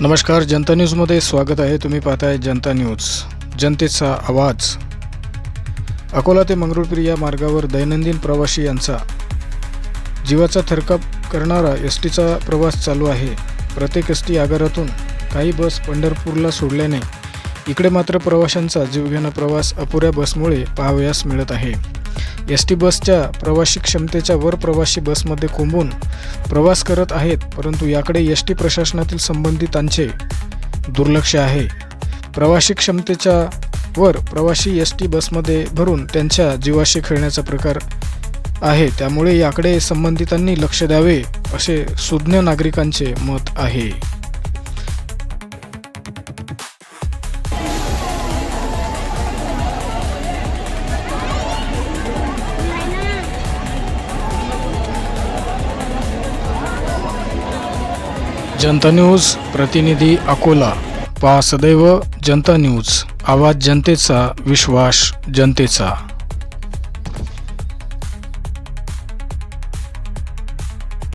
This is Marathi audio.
नमस्कार, जनता न्यूजमध्ये स्वागत आहे. तुम्ही पाहताय जनता न्यूज, जनतेचा आवाज. अकोला ते मंगरुळपीर या मार्गावर दैनंदिन प्रवासी यांचा जीवाचा थरकाप करणारा एसटीचा प्रवास चालू आहे. प्रत्येक एसटी आगारातून काही बस पंढरपूरला सोडल्याने इकडे मात्र प्रवाशांचा जीवघेणा प्रवास अपुऱ्या बसमुळे पाहावयास मिळत आहे. एसटी बसच्या प्रवासी क्षमतेच्या वर प्रवासी बसमध्ये कोंबून प्रवास करत आहेत, परंतु याकडे एसटी प्रशासनातील संबंधितांचे दुर्लक्ष आहे. प्रवासी क्षमतेच्या वर प्रवासी एसटी बसमध्ये भरून त्यांच्या जीवाशी खेळण्याचा प्रकार आहे, त्यामुळे याकडे संबंधितांनी लक्ष द्यावे असे सुज्ञ नागरिकांचे मत आहे. जनता न्यूज प्रतिनिधी अकोला. पहा सदैव जनता न्यूज, आवाज जनतेचा, विश्वास जनतेचा.